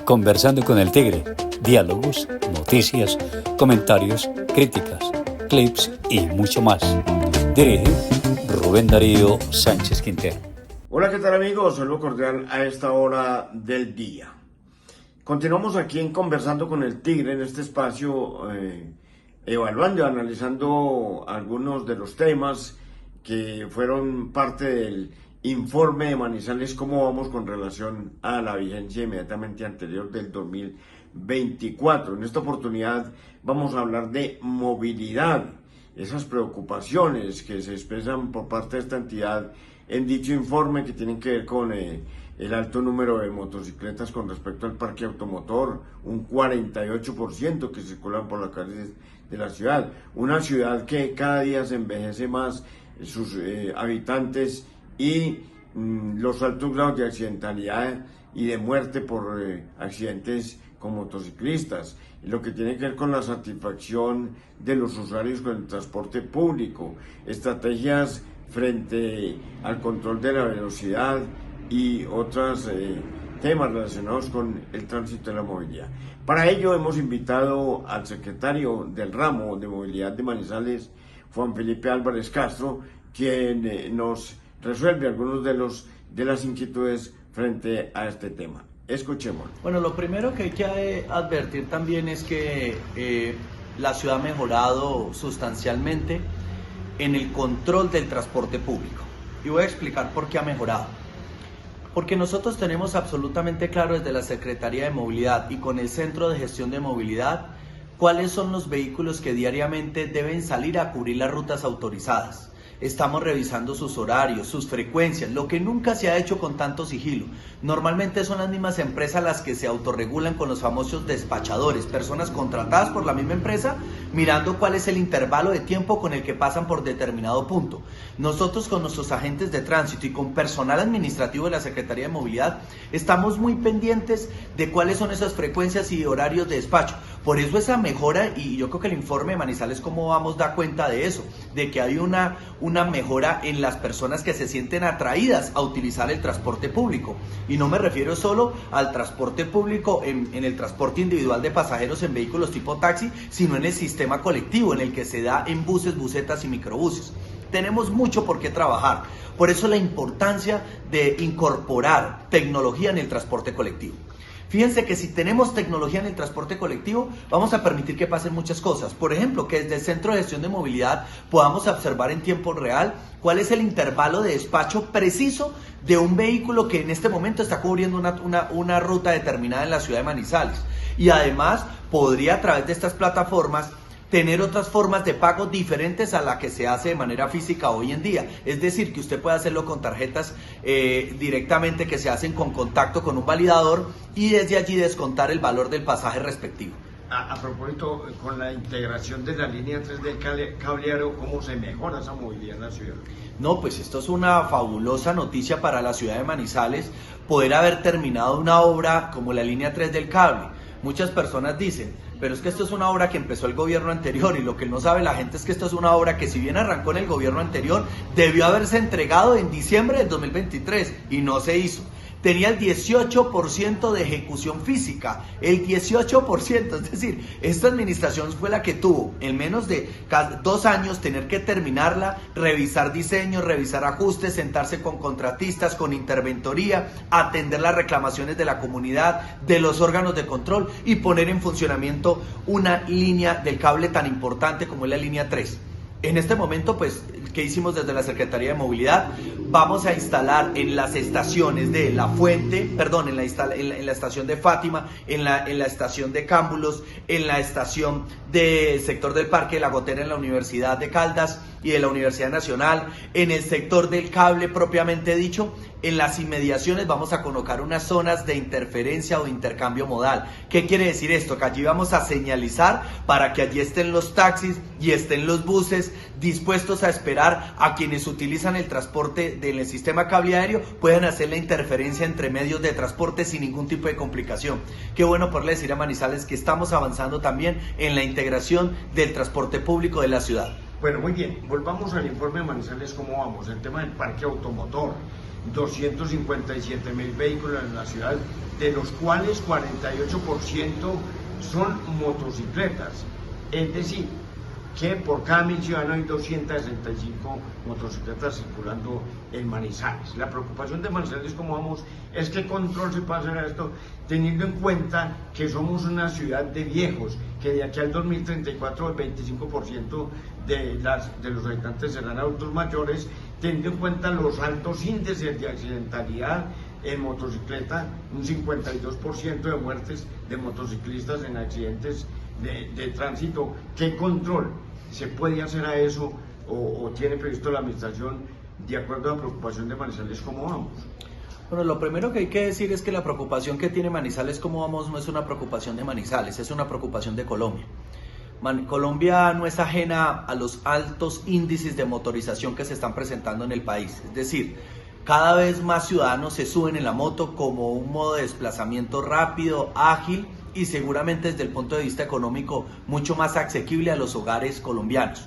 Conversando con el Tigre, diálogos, noticias, comentarios, críticas, clips y mucho más. Dirige Rubén Darío Sánchez Quintero. Hola, ¿qué tal amigos? Saludo cordial a esta hora del día. Continuamos aquí en Conversando con el Tigre, en este espacio evaluando y analizando algunos de los temas que fueron parte del informe de Manizales, cómo vamos con relación a la vigencia inmediatamente anterior del 2024. En esta oportunidad vamos a hablar de movilidad, esas preocupaciones que se expresan por parte de esta entidad en dicho informe, que tienen que ver con el alto número de motocicletas con respecto al parque automotor, un 48% que circulan por las calles de la ciudad, una ciudad que cada día se envejece más, sus habitantes, y los altos grados de accidentalidad y de muerte por accidentes con motociclistas, lo que tiene que ver con la satisfacción de los usuarios con el transporte público, estrategias frente al control de la velocidad y otros temas relacionados con el tránsito y la movilidad. Para ello hemos invitado al secretario del ramo de movilidad de Manizales, Juan Felipe Álvarez Castro, quien nos resuelve algunos de las inquietudes frente a este tema. Escuchemos. Bueno, lo primero que hay que advertir también es que la ciudad ha mejorado sustancialmente en el control del transporte público. Y voy a explicar por qué ha mejorado. Porque nosotros tenemos absolutamente claro desde la Secretaría de Movilidad y con el Centro de Gestión de Movilidad cuáles son los vehículos que diariamente deben salir a cubrir las rutas autorizadas. Estamos revisando sus horarios, sus frecuencias, lo que nunca se ha hecho con tanto sigilo. Normalmente son las mismas empresas las que se autorregulan con los famosos despachadores, personas contratadas por la misma empresa, mirando cuál es el intervalo de tiempo con el que pasan por determinado punto. Nosotros con nuestros agentes de tránsito y con personal administrativo de la Secretaría de Movilidad estamos muy pendientes de cuáles son esas frecuencias y horarios de despacho. Por eso esa mejora, y yo creo que el informe de Manizales Cómo Vamos da cuenta de eso, de que hay una mejora en las personas que se sienten atraídas a utilizar el transporte público. Y no me refiero solo al transporte público en el transporte individual de pasajeros en vehículos tipo taxi, sino en el sistema colectivo, en el que se da en buses, busetas y microbuses. Tenemos mucho por qué trabajar. Por eso la importancia de incorporar tecnología en el transporte colectivo. Fíjense que si tenemos tecnología en el transporte colectivo, vamos a permitir que pasen muchas cosas. Por ejemplo, que desde el Centro de Gestión de Movilidad podamos observar en tiempo real cuál es el intervalo de despacho preciso de un vehículo que en este momento está cubriendo una ruta determinada en la ciudad de Manizales. Y además podría, a través de estas plataformas, tener otras formas de pago diferentes a la que se hace de manera física hoy en día. Es decir, que usted puede hacerlo con tarjetas directamente que se hacen con contacto con un validador y desde allí descontar el valor del pasaje respectivo. A propósito, con la integración de la línea 3 del cableado, ¿cómo se mejora esa movilidad en la ciudad? No, pues esto es una fabulosa noticia para la ciudad de Manizales, poder haber terminado una obra como la línea 3 del cable. Muchas personas dicen, pero es que esto es una obra que empezó el gobierno anterior, y lo que no sabe la gente es que esto es una obra que, si bien arrancó en el gobierno anterior, debió haberse entregado en diciembre del 2023 y no se hizo. Tenía el 18% de ejecución física, el 18%, es decir, esta administración fue la que tuvo en menos de 2 años tener que terminarla, revisar diseños, revisar ajustes, sentarse con contratistas, con interventoría, atender las reclamaciones de la comunidad, de los órganos de control y poner en funcionamiento una línea del cable tan importante como es la línea 3. En este momento, pues, ¿qué hicimos desde la Secretaría de Movilidad? Vamos a instalar en las estaciones de La Fuente, perdón, en la estación de Fátima, en la estación de Cámbulos, en la estación del sector del Parque de la Gotera en la Universidad de Caldas y de la Universidad Nacional, en el sector del cable propiamente dicho. En las inmediaciones vamos a colocar unas zonas de interferencia o intercambio modal. ¿Qué quiere decir esto? Que allí vamos a señalizar para que allí estén los taxis y estén los buses dispuestos a esperar a quienes utilizan el transporte del sistema cable aéreo, puedan hacer la interferencia entre medios de transporte sin ningún tipo de complicación. Qué bueno poderle decir a Manizales que estamos avanzando también en la integración del transporte público de la ciudad. Bueno, muy bien, volvamos al informe de Manizales, ¿cómo vamos? El tema del parque automotor. 257.000 vehículos en la ciudad, de los cuales 48% son motocicletas. Es decir, que por cada 1.000 ciudadanos hay 265 motocicletas circulando en Manizales. La preocupación de Manizales, como vamos, es qué control se puede hacer a esto, teniendo en cuenta que somos una ciudad de viejos, que de aquí al 2034 el 25% de los habitantes serán adultos mayores, teniendo en cuenta los altos índices de accidentalidad en motocicleta, un 52% de muertes de motociclistas en accidentes de tránsito. ¿Qué control se puede hacer a eso o tiene previsto la administración de acuerdo a la preocupación de Manizales? ¿Cómo vamos? Bueno, lo primero que hay que decir es que la preocupación que tiene Manizales, ¿cómo vamos?, no es una preocupación de Manizales, es una preocupación de Colombia. Colombia no es ajena a los altos índices de motorización que se están presentando en el país. Es decir, cada vez más ciudadanos se suben en la moto como un modo de desplazamiento rápido, ágil y seguramente desde el punto de vista económico mucho más asequible a los hogares colombianos.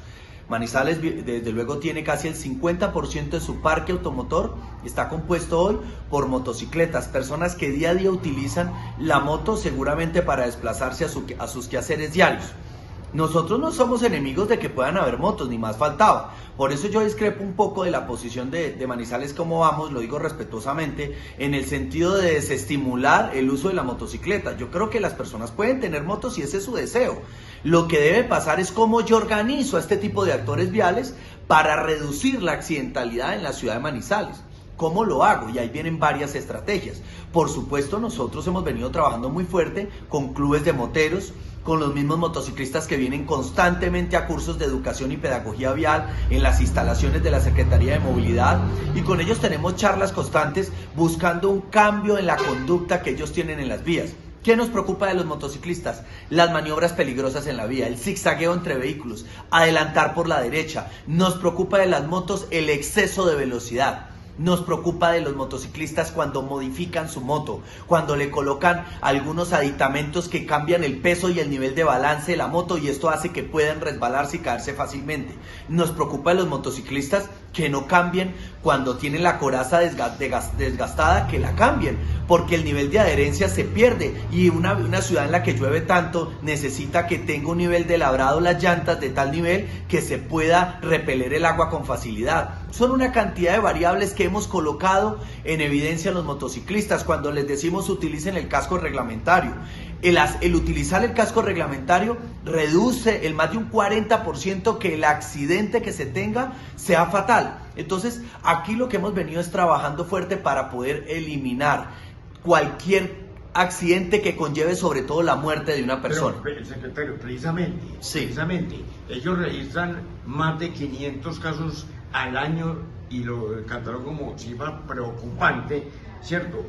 Manizales desde luego tiene casi el 50% de su parque automotor, está compuesto hoy por motocicletas, personas que día a día utilizan la moto seguramente para desplazarse a sus quehaceres diarios. Nosotros no somos enemigos de que puedan haber motos, ni más faltaba. Por eso yo discrepo un poco de la posición de Manizales como vamos, lo digo respetuosamente, en el sentido de desestimular el uso de la motocicleta. Yo creo que las personas pueden tener motos y ese es su deseo. Lo que debe pasar es cómo yo organizo a este tipo de actores viales para reducir la accidentalidad en la ciudad de Manizales. ¿Cómo lo hago? Y ahí vienen varias estrategias. Por supuesto, nosotros hemos venido trabajando muy fuerte con clubes de moteros, con los mismos motociclistas que vienen constantemente a cursos de educación y pedagogía vial en las instalaciones de la Secretaría de Movilidad, y con ellos tenemos charlas constantes buscando un cambio en la conducta que ellos tienen en las vías. ¿Qué nos preocupa de los motociclistas? Las maniobras peligrosas en la vía, el zigzagueo entre vehículos, adelantar por la derecha. Nos preocupa de las motos el exceso de velocidad. Nos preocupa de los motociclistas cuando modifican su moto, cuando le colocan algunos aditamentos que cambian el peso y el nivel de balance de la moto, y esto hace que puedan resbalarse y caerse fácilmente. Nos preocupa de los motociclistas que no cambien cuando tienen la coraza desgastada, que la cambien, porque el nivel de adherencia se pierde, y una ciudad en la que llueve tanto necesita que tenga un nivel de labrado las llantas de tal nivel que se pueda repeler el agua con facilidad. Son una cantidad de variables que hemos colocado en evidencia a los motociclistas cuando les decimos utilicen el casco reglamentario. El utilizar el casco reglamentario reduce el más de un 40% que el accidente que se tenga sea fatal. Entonces, aquí lo que hemos venido es trabajando fuerte para poder eliminar cualquier accidente que conlleve sobre todo la muerte de una persona. Pero, secretario, precisamente, ellos registran más de 500 casos al año y lo catalogan como cifra preocupante, ¿cierto?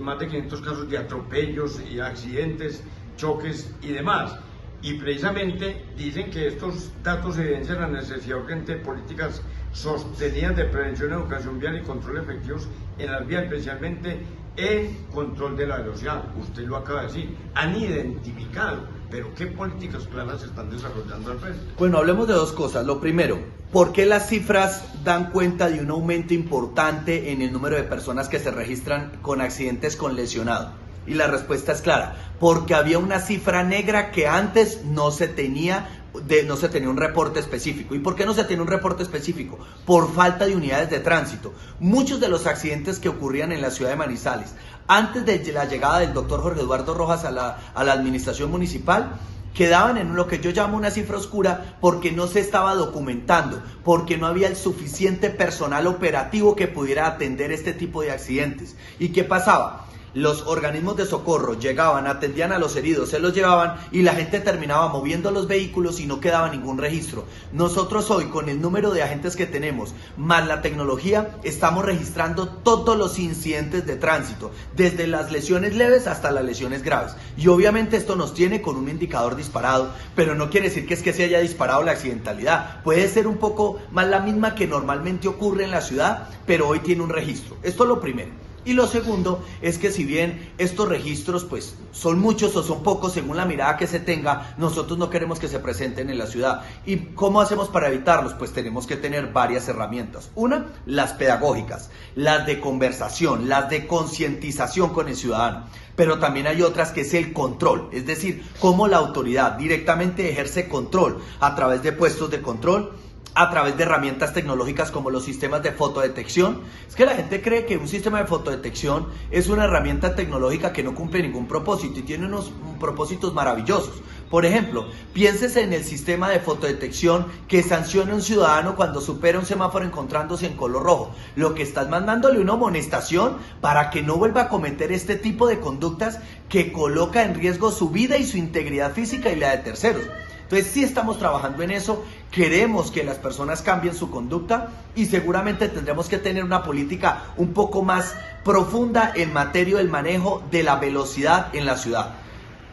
Más de 500 casos de atropellos y accidentes, choques y demás. Y precisamente dicen que estos datos evidencian la necesidad urgente de políticas sostenidas de prevención, educación vial y control efectivos en las vías, especialmente el control de la velocidad. Usted lo acaba de decir, han identificado, pero ¿qué políticas claras se están desarrollando al frente? Bueno, hablemos de dos cosas. Lo primero, ¿por qué las cifras dan cuenta de un aumento importante en el número de personas que se registran con accidentes con lesionado? Y la respuesta es clara, porque había una cifra negra que antes no se tenía un reporte específico. ¿Y por qué no se tiene un reporte específico? Por falta de unidades de tránsito. Muchos de los accidentes que ocurrían en la ciudad de Manizales, antes de la llegada del doctor Jorge Eduardo Rojas a la administración municipal, quedaban en lo que yo llamo una cifra oscura porque no se estaba documentando, porque no había el suficiente personal operativo que pudiera atender este tipo de accidentes. ¿Y qué pasaba? Los organismos de socorro llegaban, atendían a los heridos, se los llevaban y la gente terminaba moviendo los vehículos y no quedaba ningún registro. Nosotros hoy, con el número de agentes que tenemos, más la tecnología, estamos registrando todos los incidentes de tránsito, desde las lesiones leves hasta las lesiones graves. Y obviamente esto nos tiene con un indicador disparado, pero no quiere decir que es que se haya disparado la accidentalidad. Puede ser un poco más la misma que normalmente ocurre en la ciudad, pero hoy tiene un registro. Esto es lo primero. Y lo segundo es que si bien estos registros pues son muchos o son pocos según la mirada que se tenga, nosotros no queremos que se presenten en la ciudad. ¿Y cómo hacemos para evitarlos? Pues tenemos que tener varias herramientas. Una, las pedagógicas, las de conversación, las de concientización con el ciudadano. Pero también hay otras que es el control, es decir, cómo la autoridad directamente ejerce control a través de puestos de control, a través de herramientas tecnológicas como los sistemas de fotodetección. Es que la gente cree que un sistema de fotodetección es una herramienta tecnológica que no cumple ningún propósito y tiene unos propósitos maravillosos. Por ejemplo, piénsese en el sistema de fotodetección que sanciona a un ciudadano cuando supera un semáforo encontrándose en color rojo. Lo que estás mandándole una amonestación para que no vuelva a cometer este tipo de conductas que coloca en riesgo su vida y su integridad física y la de terceros. Entonces sí estamos trabajando en eso, queremos que las personas cambien su conducta y seguramente tendremos que tener una política un poco más profunda en materia del manejo de la velocidad en la ciudad.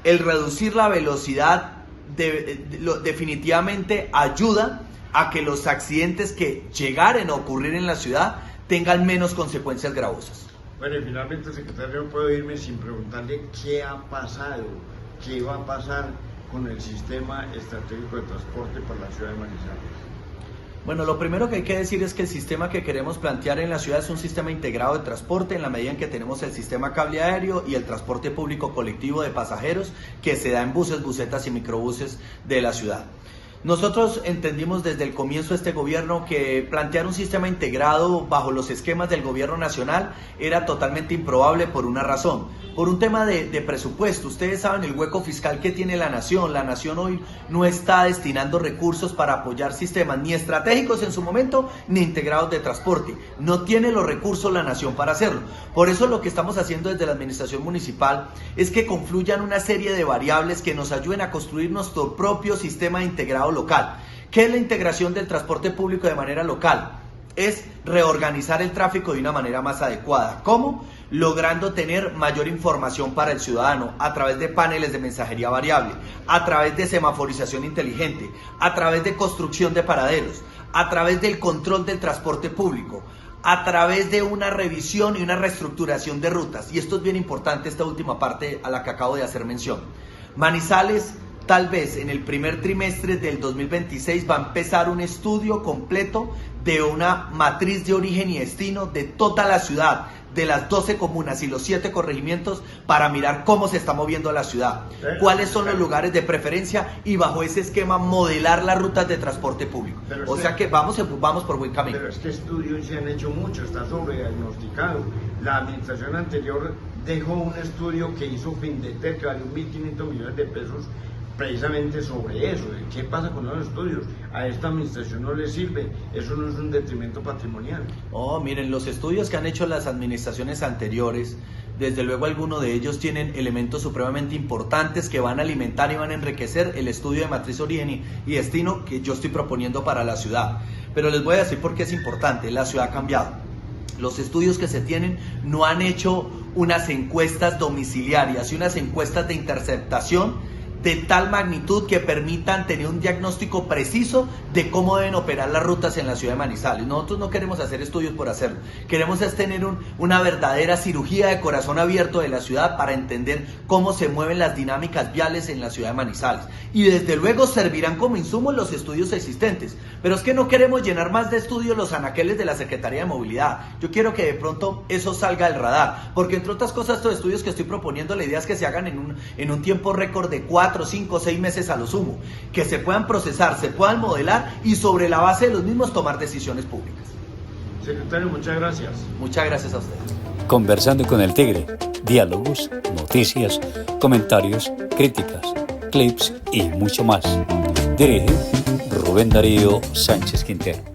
El reducir la velocidad definitivamente ayuda a que los accidentes que llegaren a ocurrir en la ciudad tengan menos consecuencias gravosas. Bueno, y finalmente, secretario, no puedo irme sin preguntarle qué ha pasado, qué va a pasar con el sistema estratégico de transporte para la ciudad de Manizales. Bueno, lo primero que hay que decir es que el sistema que queremos plantear en la ciudad es un sistema integrado de transporte en la medida en que tenemos el sistema cable aéreo y el transporte público colectivo de pasajeros que se da en buses, busetas y microbuses de la ciudad. Nosotros entendimos desde el comienzo de este gobierno que plantear un sistema integrado bajo los esquemas del gobierno nacional era totalmente improbable por una razón, por un tema de presupuesto. Ustedes saben el hueco fiscal que tiene la nación hoy no está destinando recursos para apoyar sistemas ni estratégicos en su momento ni integrados de transporte, no tiene los recursos la nación para hacerlo. Por eso lo que estamos haciendo desde la administración municipal es que confluyan una serie de variables que nos ayuden a construir nuestro propio sistema integrado local. ¿Qué es la integración del transporte público de manera local? Es reorganizar el tráfico de una manera más adecuada. ¿Cómo? Logrando tener mayor información para el ciudadano a través de paneles de mensajería variable, a través de semaforización inteligente, a través de construcción de paraderos, a través del control del transporte público, a través de una revisión y una reestructuración de rutas. Y esto es bien importante, esta última parte a la que acabo de hacer mención. Manizales, tal vez en el primer trimestre del 2026 va a empezar un estudio completo de una matriz de origen y destino de toda la ciudad, de las 12 comunas y los 7 corregimientos para mirar cómo se está moviendo la ciudad, cuáles son los lugares de preferencia y bajo ese esquema modelar las rutas de transporte público. O sea que vamos por buen camino. Pero es que estudios se han hecho mucho, está sobrediagnosticado. La administración anterior dejó un estudio que hizo Findeter que valió 1.500 millones de pesos precisamente sobre eso, de qué pasa con los estudios. A esta administración no le sirve, eso no es un detrimento patrimonial. Oh, miren, los estudios que han hecho las administraciones anteriores, desde luego algunos de ellos tienen elementos supremamente importantes que van a alimentar y van a enriquecer el estudio de matriz, origen y destino que yo estoy proponiendo para la ciudad. Pero les voy a decir por qué es importante, la ciudad ha cambiado. Los estudios que se tienen no han hecho unas encuestas domiciliarias y unas encuestas de interceptación de tal magnitud que permitan tener un diagnóstico preciso de cómo deben operar las rutas en la ciudad de Manizales. Nosotros no queremos hacer estudios por hacerlo, queremos es tener una verdadera cirugía de corazón abierto de la ciudad para entender cómo se mueven las dinámicas viales en la ciudad de Manizales. Y desde luego servirán como insumos los estudios existentes, pero es que no queremos llenar más de estudios los anaqueles de la Secretaría de Movilidad. Yo quiero que de pronto eso salga del radar, porque entre otras cosas estos estudios que estoy proponiendo, la idea es que se hagan en un tiempo récord de 4, 5, 6 meses a lo sumo, que se puedan procesar, se puedan modelar y sobre la base de los mismos tomar decisiones públicas. Secretario, muchas gracias. Muchas gracias a usted. Conversando con el Tigre, diálogos, noticias, comentarios, críticas, clips y mucho más. Dirige Rubén Darío Sánchez Quintero.